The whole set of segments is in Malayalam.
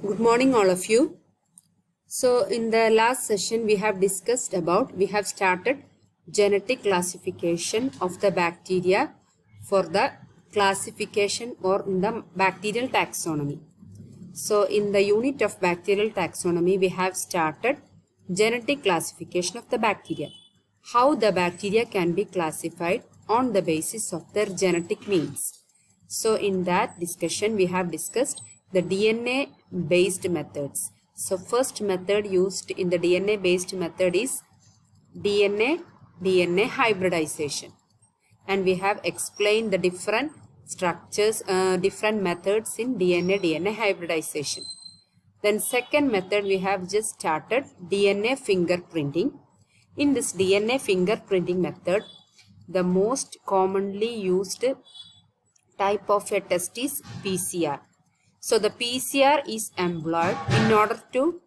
Good morning, all of you. So, in the last session, we have started genetic classification of the bacteria for the classification or in the bacterial taxonomy. So, in the unit of bacterial taxonomy, we have started genetic classification of the bacteria. How the bacteria can be classified on the basis of their genetic means. So, in that discussion, we have discussed the DNA based methods. So, first method used in the DNA based method is DNA hybridization. And we have explained the different structures, different methods in DNA hybridization. Then second method we have just started DNA fingerprinting. In this DNA fingerprinting method, the most commonly used type of a test is PCR. So the PCR is employed in order to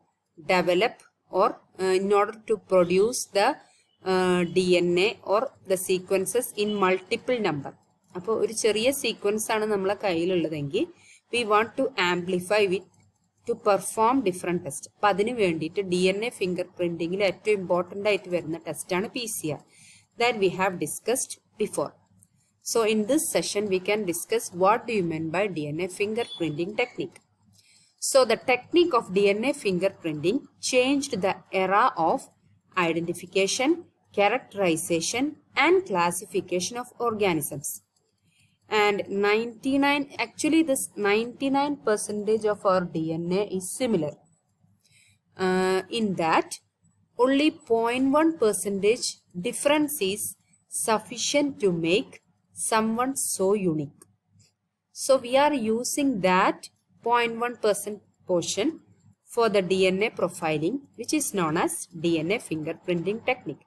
develop or in order to produce the DNA or the sequences in multiple number. അപ്പോൾ ഒരു ചെറിയ സീക്വൻസ് ആണ് നമ്മളെ കയ്യിലുള്ളതെങ്കിൽ we want to amplify it to perform different tests. അപ്പോൾ അതിന് വേണ്ടിയിട്ട് DNA fingerprintingൽ ഏറ്റവും ഇമ്പോർട്ടൻ്റ് ആയിട്ട് വരുന്ന ടെസ്റ്റാണ് PCR that we have discussed before. So in this session we can discuss what do you mean by DNA fingerprinting technique. So the technique of DNA fingerprinting changed the era of identification, characterization and classification of organisms. And 99% of our DNA is similar. In that only 0.1% difference is sufficient to make someone so unique. So we are using that 0.1% portion for the DNA profiling, which is known as DNA fingerprinting technique.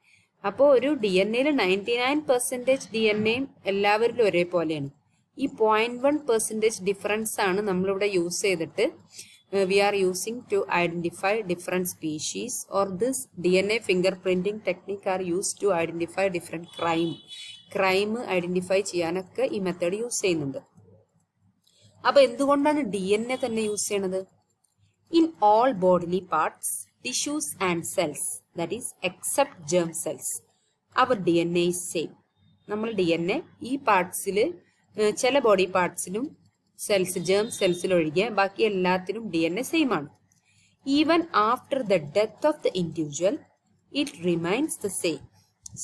അപ്പോൾ ഒരു DNA 99% DNA എല്ലാവരിലും ഒരേപോലെയാണ്. ഈ 0.1% ഡിഫറൻസ് ആണ് നമ്മളിവിടെ യൂസ് ചെയ്തിട്ട് we are using to identify different species, or this DNA fingerprinting technique are used to identify different crime identify ചെയ്യാനൊക്കെ ഈ മെത്തേഡ് യൂസ് ചെയ്യുന്നുണ്ട്. അപ്പോൾ എന്തുകൊണ്ടാണ് DNA തന്നെ യൂസ് ചെയ്യണത്? In all bodily parts, tissues and cells, that is except germ cells, our DNA is same. നമ്മൾ DNA ഈ പാർട്സിൽ ചില ബോഡി പാർട്സിലും germ cells ഒഴികെ ബാക്കി എല്ലാത്തിലും DNA സെയിം ആണ്. Even after the death of the individual, it remains the same.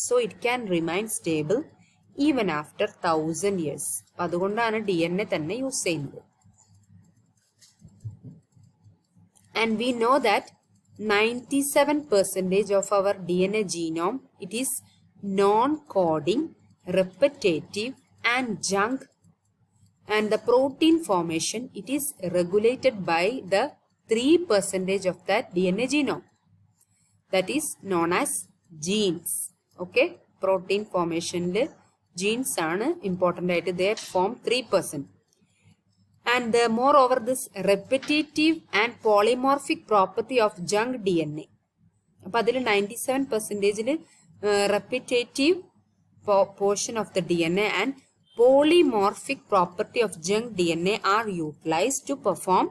So it can remain stable even after 1000 years. അതുകൊണ്ടാണ് DNA തന്നെ യൂസ് ചെയ്യുന്നത്. And we know that 97% of our DNA genome, it is non-coding, repetitive and junk. And the protein formation, it is regulated by the 3% of that DNA genome. That is known as genes. Okay, protein formation genes are important. They form 3%. And moreover, this repetitive and polymorphic property of junk DNA. അപ്പോൾ അതിൽ 97% repetitive portion of the DNA and polymorphic property of junk DNA are utilized to perform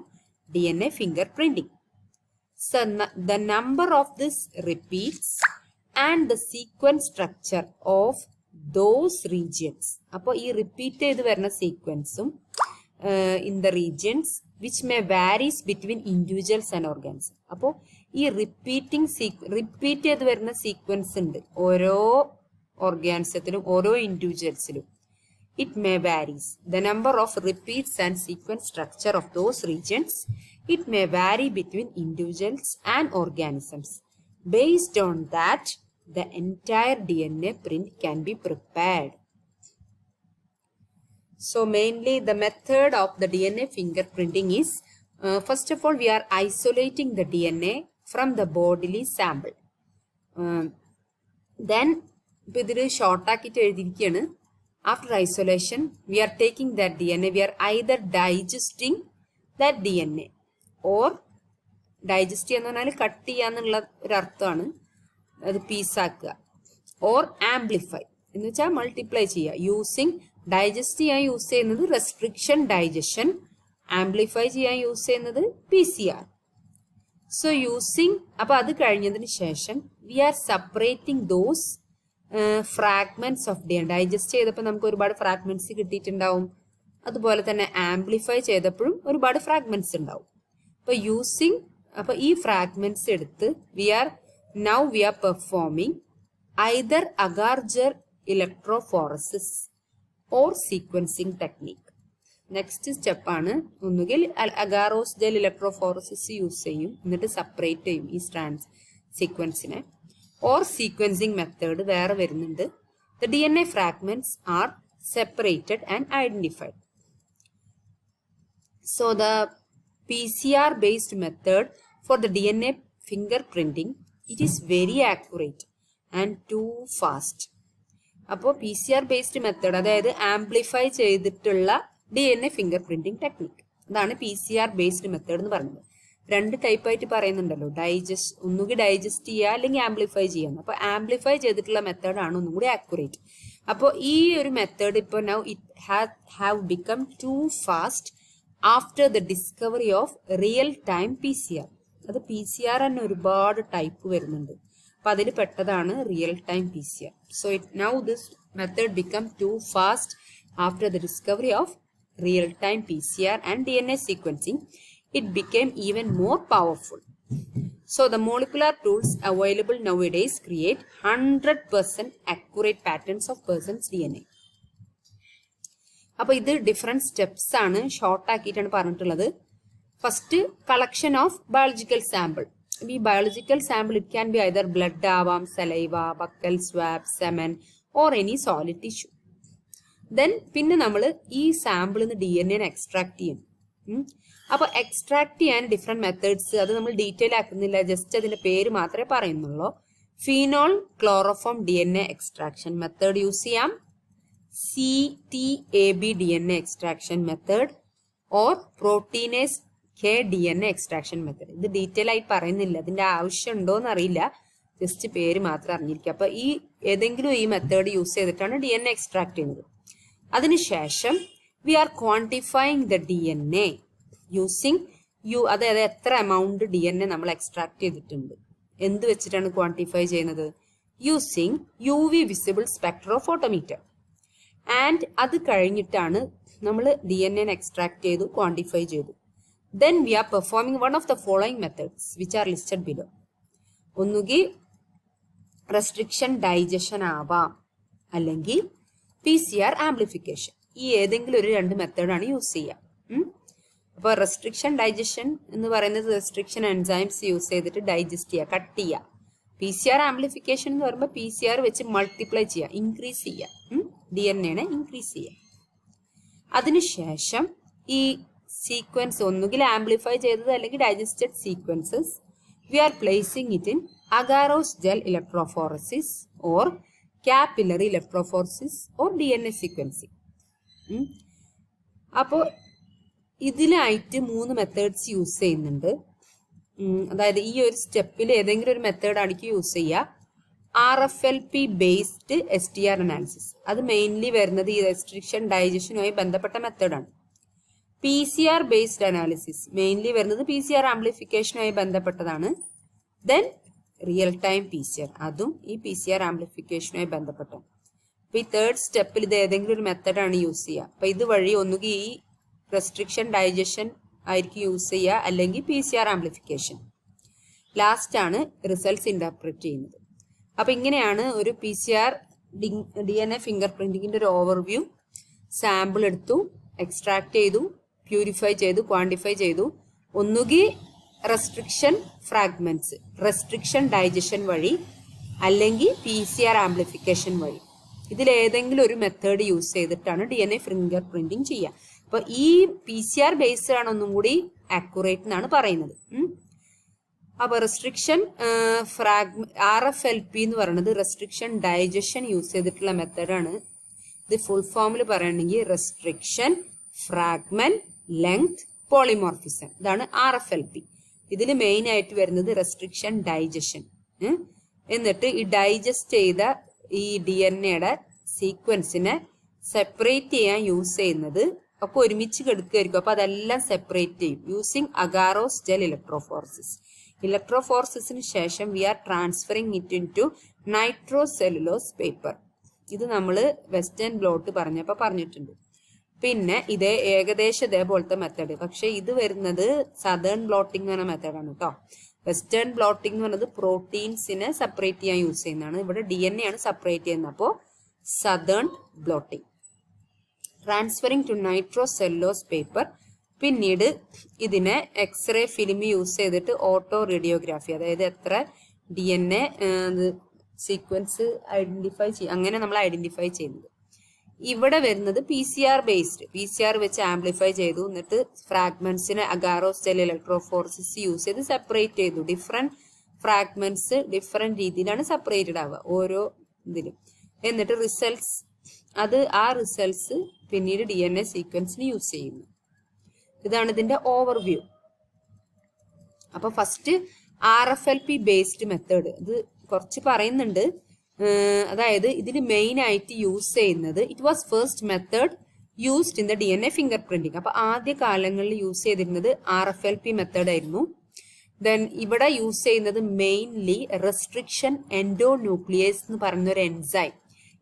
DNA fingerprinting. So the number of this repeats and the sequence structure of those regions. അപ്പോൾ ഈ റിപ്പീറ്റ് ചെയ്ത് വരുന്ന സീക്വൻസും in the regions which may varies between individuals and organs. അപ്പോൾ ഈ റിപ്പീറ്റ് ചെയ്ത് വരുന്ന സീക്വൻസ് ഉണ്ട് ഓരോ ഓർഗാൻസത്തിലും ഓരോ ഇൻഡിവിജ്വൽസിലും. It may varies. The number of repeats and sequence structure of those regions, it may vary between individuals and organisms. Based on that, the entire DNA print can be prepared. So mainly the method of the DNA fingerprinting is, first of all, we are isolating the DNA from the bodily sample. Then, ഇതിൽ ഷോർട്ടാക്കിയിട്ട് എഴുതിയിരിക്കുകയാണ്. After isolation, we are taking that DNA, we are either digesting that DNA or digest എന്ന് പറഞ്ഞാൽ കട്ട് ചെയ്യാന്നുള്ള ഒരു അർത്ഥമാണ്, അത് പീസാക്കുക, or amplify എന്ന് വെച്ചാൽ മൾട്ടിപ്ലൈ ചെയ്യുക. യൂസിങ് ഡൈജസ്റ്റ് ചെയ്യാൻ യൂസ് ചെയ്യുന്നത് റെസ്ട്രിക്ഷൻ ഡൈജഷൻ ആംപ്ലിഫൈ ചെയ്യാൻ യൂസ് ചെയ്യുന്നത് PCR. സോ യൂസിങ്, അപ്പോൾ അത് കഴിഞ്ഞതിന് ശേഷം we are separating those fragments of DNA. Digest ചെയ്തപ്പോൾ നമുക്ക് ഒരുപാട് ഫ്രാഗ്മെന്റ്സ് കിട്ടിയിട്ടുണ്ടാവും. അതുപോലെ തന്നെ ആംപ്ലിഫൈ ചെയ്തപ്പോഴും ഒരുപാട് ഫ്രാഗ്മെന്റ്സ് ഉണ്ടാവും. അപ്പോൾ ഈ ഫ്രാഗ്മെന്റ്സ് എടുത്ത് we are performing either agar gel electrophoresis or sequencing technique. Next സ്റ്റെപ്പാണ്, ഒന്നുകിൽ അഗാറോസ് ജെൽ ഇലക്ട്രോഫോറസിസ് യൂസ് ചെയ്യും, എന്നിട്ട് സെപ്പറേറ്റ് ചെയ്യും ഈ സ്ട്രാൻഡ്സ് സീക്വൻസിനെ, ഓർ സീക്വൻസിങ് മെത്തേഡ് വേറെ വരുന്നുണ്ട്. The DNA fragments are separated and identified. So the PCR based method for the DNA fingerprinting, it is very accurate and too fast. അപ്പോൾ PCR based method, അതായത് ആംപ്ലിഫൈ ചെയ്തിട്ടുള്ള DNA ഫിംഗർ ടെക്നിക്, അതാണ് PCR based മെത്തേഡ് എന്ന് പറയുന്നത്. രണ്ട് ടൈപ്പായിട്ട് പറയുന്നുണ്ടല്ലോ, ഒന്നുകിൽ ഡൈജസ്റ്റ് ചെയ്യുക അല്ലെങ്കിൽ ആംപ്ലിഫൈ ചെയ്യാം. അപ്പോൾ ആംപ്ലിഫൈ ചെയ്തിട്ടുള്ള മെത്തേഡാണ് ഒന്നും കൂടി ആക്യുറേറ്റ്. അപ്പോൾ ഈ ഒരു മെത്തേഡ് ഇപ്പോൾ now it have become to fast after the discovery of real time PCR. അത് PCR തന്നെ ഒരുപാട് ടൈപ്പ് വരുന്നുണ്ട്. അപ്പോൾ അതിൽ പെട്ടതാണ് real time PCR. So now this method become to fast after the discovery of real time PCR and DNA sequencing. It became even more powerful. So the molecular tools available nowadays create 100% accurate patterns of person's DNA. അപ്പോൾ ഇത് ഡിഫറെന്റ് സ്റ്റെപ്സ് ആണ്, ഷോർട്ട് ആക്കിയിട്ടാണ് പറഞ്ഞിട്ടുള്ളത്. First, collection of biological sample. ഈ biological sample it can be either blood ആവാം, saliva, buccal swab, semen or any solid tissue. Then പിന്നെ നമ്മൾ ഈ സാമ്പിളിൽ നിന്ന് DNA എക്സ്ട്രാക്ട് ചെയ്യണം. അപ്പോൾ എക്സ്ട്രാക്ട് ചെയ്യാൻ ഡിഫറെന്റ് മെത്തേഡ്സ്, അത് നമ്മൾ ഡീറ്റെയിൽ ആക്കുന്നില്ല, ജസ്റ്റ് അതിന്റെ പേര് മാത്രമേ പറയുന്നുള്ളൂ. Phenol chloroform DNA extraction method use ചെയ്യാം, CTAB DNA extraction method, or proteinase K DNA extraction method. ഇത് ഡീറ്റെയിൽ ആയി പറയുന്നില്ല, അതിന്റെ ആവശ്യം ഉണ്ടോന്ന് അറിയില്ല, ജസ്റ്റ് പേര് മാത്രം അറിഞ്ഞിരിക്കുക. അപ്പൊ ഈ ഏതെങ്കിലും ഈ മെത്തേഡ് യൂസ് ചെയ്തിട്ടാണ് DNA എക്സ്ട്രാക്ട് ചെയ്യുന്നത്. അതിനുശേഷം we are quantifying the DNA using അതായത് എത്ര എമൗണ്ട് DNA നമ്മൾ എക്സ്ട്രാക്ട് ചെയ്തിട്ടുണ്ട്, എന്ത് വെച്ചിട്ടാണ് ക്വാണ്ടിഫൈ ചെയ്യുന്നത്? Using UV visible spectrophotometer. And അത് കഴിഞ്ഞിട്ടാണ് നമ്മൾ DNA എക്സ്ട്രാക്ട് ചെയ്തു, ക്വാണ്ടിഫൈ ചെയ്തു. Then we are performing one of the following methods which are listed below. ഒന്നുകിൽ റെസ്ട്രിക്ഷൻ ഡൈജഷൻ ആവാം, അല്ലെങ്കിൽ PCR ആംപ്ലിഫിക്കേഷൻ. ഈ ഏതെങ്കിലും ഒരു രണ്ട് മെത്തേഡാണ് യൂസ് ചെയ്യുക. അപ്പോൾ റെസ്ട്രിക്ഷൻ ഡൈജഷൻ എന്ന് പറയുന്നത് റെസ്ട്രിക്ഷൻ എൻസൈംസ് യൂസ് ചെയ്തിട്ട് ഡൈജസ്റ്റ് ചെയ്യുക, കട്ട് ചെയ്യുക. PCR ആംപ്ലിഫിക്കേഷൻ എന്ന് പറയുമ്പോൾ PCR വെച്ച് മൾട്ടിപ്ലൈ ചെയ്യുക, ഇൻക്രീസ് ചെയ്യുക, DNA ഇൻക്രീസ് ചെയ്യുക. അതിനുശേഷം ഈ സീക്വൻസ് ഒന്നുകിൽ ആംപ്ലിഫൈ ചെയ്തത് അല്ലെങ്കിൽ digested sequences we are placing it in agarose gel electrophoresis or capillary electrophoresis or DNA sequencing. അപ്പോൾ ഇതിലായിട്ട് 3 മെത്തേഡ്സ് യൂസ് ചെയ്യുന്നുണ്ട്. അതായത് ഈ ഒരു സ്റ്റെപ്പിൽ ഏതെങ്കിലും ഒരു മെത്തേഡാണിക്ക് യൂസ് ചെയ്യുക. RFLP ബേസ്ഡ് STR അനാലിസിസ്, അത് മെയിൻലി വരുന്നത് ഈ റെസ്ട്രിക്ഷൻ ഡൈജഷനുമായി ബന്ധപ്പെട്ട മെത്തേഡാണ്. PCR ബേസ്ഡ് അനാലിസിസ് മെയിൻലി വരുന്നത് PCR ആംപ്ലിഫിക്കേഷനുമായി ബന്ധപ്പെട്ടതാണ്. ദെൻ റിയൽ ടൈം PCR, അതും ഈ PCR ആംപ്ലിഫിക്കേഷനുമായി ബന്ധപ്പെട്ട. അപ്പൊ ഈ തേർഡ് സ്റ്റെപ്പിൽ ഇത് ഏതെങ്കിലും ഒരു മെത്തഡാണ് യൂസ് ചെയ്യുക. അപ്പൊ ഇതുവഴി ഒന്നുകിൽ ഈ റെസ്ട്രിക്ഷൻ ഡൈജഷൻ ആയിരിക്കും യൂസ് ചെയ്യുക, അല്ലെങ്കിൽ PCR ആംപ്ലിഫിക്കേഷൻ. ലാസ്റ്റ് ആണ് റിസൾട്ട്സ് ഇന്റർപ്രറ്റ് ചെയ്യുന്നത്. അപ്പൊ ഇങ്ങനെയാണ് ഒരു PCR DNA ഫിംഗർ പ്രിന്റിങ്ങിന്റെ ഒരു ഓവർവ്യൂ. സാമ്പിൾ എടുത്തു, എക്സ്ട്രാക്ട് ചെയ്തു, പ്യൂരിഫൈ ചെയ്തു, ക്വാണ്ടിഫൈ ചെയ്തു. ഒന്നുകിൽ റെസ്ട്രിക്ഷൻ ഫ്രാഗ്മെന്റ്സ്, റെസ്ട്രിക്ഷൻ ഡൈജഷൻ വഴി, അല്ലെങ്കിൽ PCR ആംപ്ലിഫിക്കേഷൻ വഴി. ഇതിലേതെങ്കിലും ഒരു മെത്തേഡ് യൂസ് ചെയ്തിട്ടാണ് DNA ഫിംഗർ പ്രിന്റിങ് ചെയ്യുക. അപ്പൊ ഈ PCR ബേസ്ഡ് ആണ് ഒന്നും കൂടി ആക്യുറേറ്റ് എന്നാണ് പറയുന്നത്. അപ്പൊ റെസ്ട്രിക്ഷൻ RFLP എന്ന് പറയുന്നത് റെസ്ട്രിക്ഷൻ ഡൈജഷൻ യൂസ് ചെയ്തിട്ടുള്ള മെത്തേഡാണ്. ഇത് ഫുൾ ഫോമിൽ പറയുകയാണെങ്കിൽ റെസ്ട്രിക്ഷൻ ഫ്രാഗ്മെന്റ് ലെങ്ത് പോളിമോർഫിസം, ഇതാണ് RFLP. ഇതിൽ മെയിൻ ആയിട്ട് വരുന്നത് റെസ്ട്രിക്ഷൻ ഡൈജഷൻ. എന്നിട്ട് ഈ ഡൈജസ്റ്റ് ചെയ്ത ഈ DNAയുടെ സീക്വൻസിനെ സെപ്പറേറ്റ് ചെയ്യാൻ യൂസ് ചെയ്യുന്നത് ഒക്കെ ഒരുമിച്ച് കെടുക്കുകയായിരിക്കും. അപ്പോൾ അതെല്ലാം സെപ്പറേറ്റ് ചെയ്യും യൂസിങ് അഗാറോസ് ജെൽ ഇലക്ട്രോഫോറസിസ്. ഇലക്ട്രോഫോറസിസിന് ശേഷം we are transferring it into nitrocellulose paper. ഇത് നമ്മൾ വെസ്റ്റേൺ ബ്ലോട്ട് പറഞ്ഞപ്പോൾ പറഞ്ഞിട്ടുണ്ട്. പിന്നെ ഇത് ഏകദേശം ഇതേപോലത്തെ മെത്തേഡ്, പക്ഷെ ഇത് വരുന്നത് സദേൺ ബ്ലോട്ടിംഗ് എന്ന മെത്തേഡാണ് കേട്ടോ. വെസ്റ്റേൺ ബ്ലോട്ടിംഗ് എന്ന് പറയുന്നത് പ്രോട്ടീൻസിനെ സെപ്പറേറ്റ് ചെയ്യാൻ യൂസ് ചെയ്യുന്നതാണ്. ഇവിടെ DNA ആണ് സെപ്പറേറ്റ് ചെയ്യുന്നത്. അപ്പോൾ southern blotting. Transferring to nitrocellulose paper. പിന്നീട് ഇതിനെ എക്സ്റേ ഫിലിം യൂസ് ചെയ്തിട്ട് ഓട്ടോ റേഡിയോഗ്രാഫി, അതായത് എത്ര DNA സീക്വൻസ് ഐഡന്റിഫൈ ചെയ്യും, അങ്ങനെ നമ്മൾ ഐഡന്റിഫൈ ചെയ്യുന്നത്. ഇവിടെ വരുന്നത് PCR ബേസ്ഡ്, PCR വെച്ച് ആംപ്ലിഫൈ ചെയ്തു. എന്നിട്ട് ഫ്രാഗ്മെന്റ്സിനെ അഗാറോസ് ജെൽ ഇലക്ട്രോഫോറസിസ് യൂസ് ചെയ്ത് സെപ്പറേറ്റ് ചെയ്തു. ഡിഫറെന്റ് ഫ്രാഗ്മെന്റ്സ് ഡിഫറെന്റ് രീതിയിലാണ് സെപ്പറേറ്റഡ് ആവുക ഓരോ ഇതിലും. എന്നിട്ട് റിസൾട്ട്സ്, ആ റിസൾട്ട്സ് പിന്നീട് DNA സീക്വൻസിന് യൂസ് ചെയ്യുന്നു. ഇതാണ് ഇതിന്റെ ഓവർവ്യൂ. അപ്പൊ ഫസ്റ്റ് RFLP ബേസ്ഡ് മെത്തേഡ്, ഇത് കുറച്ച് പറയുന്നുണ്ട്. അതായത് ഇതിൽ മെയിൻ ആയിട്ട് യൂസ് ചെയ്യുന്നത്, it was first method used in the DNA fingerprinting. അപ്പൊ ആദ്യ കാലങ്ങളിൽ യൂസ് ചെയ്തിരുന്നത് RFLP മെത്തേഡ് ആയിരുന്നു. ദെൻ ഇവിടെ യൂസ് ചെയ്യുന്നത് മെയിൻലി റെസ്ട്രിക്ഷൻ എൻഡോന്യൂക്ലിയേസ് എന്ന് പറയുന്ന ഒരു enzyme.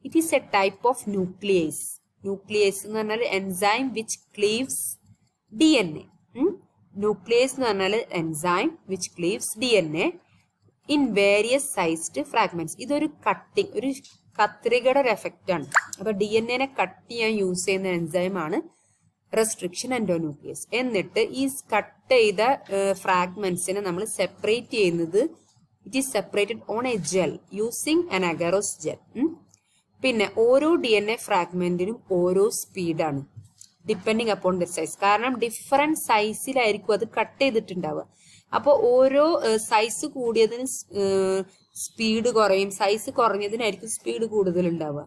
It is a type of nuclease. Nuclease എന്ന് പറഞ്ഞാൽ enzyme which cleaves DNA. Nuclease എന്ന് പറഞ്ഞാൽ enzyme which cleaves DNA in various sized fragments. ഇതൊരു കട്ടിങ്, ഒരു കത്രികയുടെ ഒരു എഫക്റ്റ് ആണ്. അപ്പൊ DNA കട്ട് ചെയ്യാൻ യൂസ് ചെയ്യുന്ന എൻസൈമാണ് റെസ്ട്രിക്ഷൻ എൻഡോന്യൂക്ലിയസ്. എന്നിട്ട് ഈ കട്ട് ചെയ്ത ഫ്രാഗ്മെന്റ്സിനെ നമ്മൾ സെപ്പറേറ്റ് ചെയ്യുന്നത്, it is separated on a gel using an agarose gel. പിന്നെ ഓരോ DNA ഫ്രാഗ്മെന്റിനും ഓരോ സ്പീഡാണ് ഡിപ്പെൻഡിങ് അപ്പോൺ ദ സൈസ്. കാരണം ഡിഫറെന്റ് സൈസിലായിരിക്കും അത് കട്ട് ചെയ്തിട്ടുണ്ടാവുക. അപ്പോൾ ഓരോ സൈസ് കൂടിയതിന് സ്പീഡ് കുറയും, സൈസ് കുറഞ്ഞതിനായിരിക്കും സ്പീഡ് കൂടുതൽ ഉണ്ടാവുക.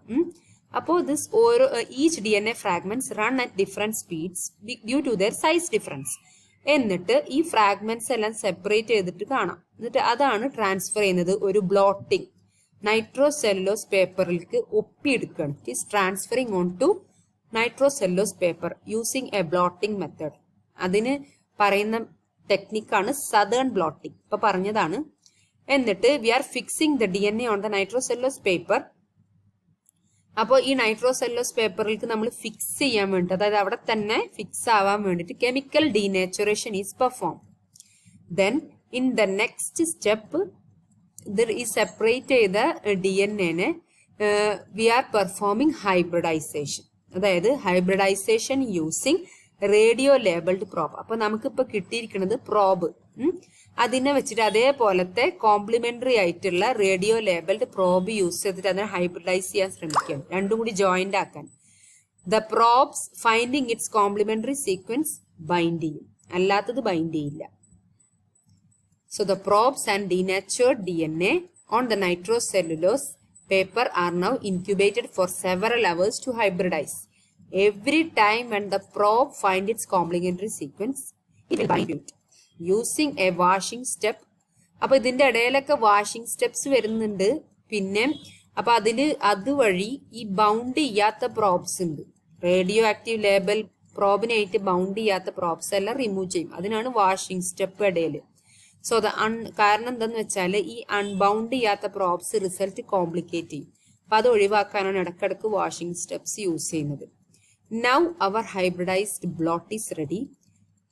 അപ്പോൾ ദിസ് ഓരോ each DNA fragments run at different speeds due to their size difference. എന്നിട്ട് ഈ ഫ്രാഗ്മെന്റ്സ് എല്ലാം സെപ്പറേറ്റ് ചെയ്തിട്ട് കാണാം. എന്നിട്ട് അതാണ് ട്രാൻസ്ഫർ ചെയ്യുന്നത് ഒരു ബ്ലോട്ടിംഗ് നൈട്രോസെല്ലുലോസ് പേപ്പറിലേക്ക് ഒപ്പിയെടുക്കുകയാണ്. It is transferring on to nitrocellulose paper using a blotting method. അതിന് പറയുന്ന ടെക്നിക്കാണ് സദേൺ ബ്ലോട്ടിംഗ്, ഇപ്പൊ പറഞ്ഞതാണ്. എന്നിട്ട് we are fixing the DNA on the nitrocellulose paper. അപ്പോൾ ഈ നൈട്രോസെല്ലുലോസ് പേപ്പറിലേക്ക് നമ്മൾ ഫിക്സ് ചെയ്യാൻ വേണ്ടി, അതായത് അവിടെ തന്നെ ഫിക്സ് ആവാൻ വേണ്ടിയിട്ട് chemical denaturation is perform. Then in the next step ഇത് ഈ സെപ്പറേറ്റ് ചെയ്ത DNA we are performing hybridisation, അതായത് hybridisation using radio labelled probe. അപ്പൊ നമുക്കിപ്പോ കിട്ടിയിരിക്കുന്നത് പ്രോബ്, അതിനെ വെച്ചിട്ട് അതേപോലത്തെ കോംപ്ലിമെന്ററി ആയിട്ടുള്ള റേഡിയോ ലേബിൾഡ് പ്രോബ് യൂസ് ചെയ്തിട്ട് അതിനെ ഹൈബ്രിഡൈസ് ചെയ്യാൻ ശ്രമിക്കുകയാണ്, രണ്ടും കൂടി ജോയിന്റ് ആക്കാൻ. The probes finding its complementary sequence bind ചെയ്യും, അല്ലാത്തത് ബൈൻഡ് ചെയ്യില്ല. So the probes and denatured DNA on the nitrocellulose paper are now incubated for several hours to hybridize. Every time when the probe finds its complementary sequence, it will bind it using a washing step. അപ്പൊ ഇതിന്റെ ഇടയിലൊക്കെ വാഷിംഗ് സ്റ്റെപ്സ് വരുന്നുണ്ട്. പിന്നെ അപ്പൊ അതുവഴി ഈ ബൗണ്ട് ചെയ്യാത്ത പ്രോബ്സ് ഉണ്ട്, റേഡിയോ ആക്റ്റീവ് ലേബൽ പ്രോബിനായിട്ട് ബൗണ്ട് ചെയ്യാത്ത പ്രോബ്സ് എല്ലാം റിമൂവ് ചെയ്യും. അതിനാണ് വാഷിംഗ് സ്റ്റെപ്പ് ഇടയിൽ. സോ കാരണം എന്താന്ന് വെച്ചാൽ ഈ അൺബൗണ്ട് ചെയ്യാത്ത പ്രോബ്സ് റിസൾട്ട് കോംപ്ലിക്കേറ്റ് ചെയ്യും. അപ്പൊ അത് ഒഴിവാക്കാനാണ് ഇടക്കിടക്ക് വാഷിംഗ് സ്റ്റെപ്സ് യൂസ് ചെയ്യുന്നത്. Now our hybridized blot is ready.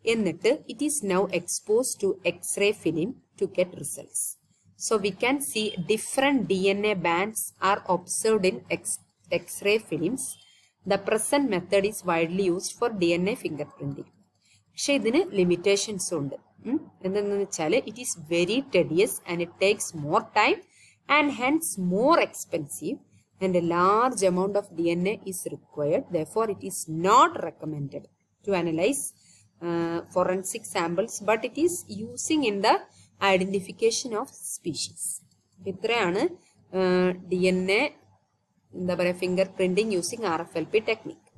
എന്നിട്ട് it is now exposed to X-ray film to get results. So we can see different DNA bands are observed in X-ray films. The present method is widely used for DNA fingerprinting. പക്ഷെ ഇതിന് ലിമിറ്റേഷൻസ് ഉണ്ട്. എന്തെന്ന് വെച്ചാൽ it is very tedious and it takes more time and hence more expensive and a large amount of DNA is required. Therefore, it is not recommended to analyze forensic samples, but it is using in the identification of species. ഇത്രയാണ് DNA എന്താ പറയുക finger printing using RFLP technique.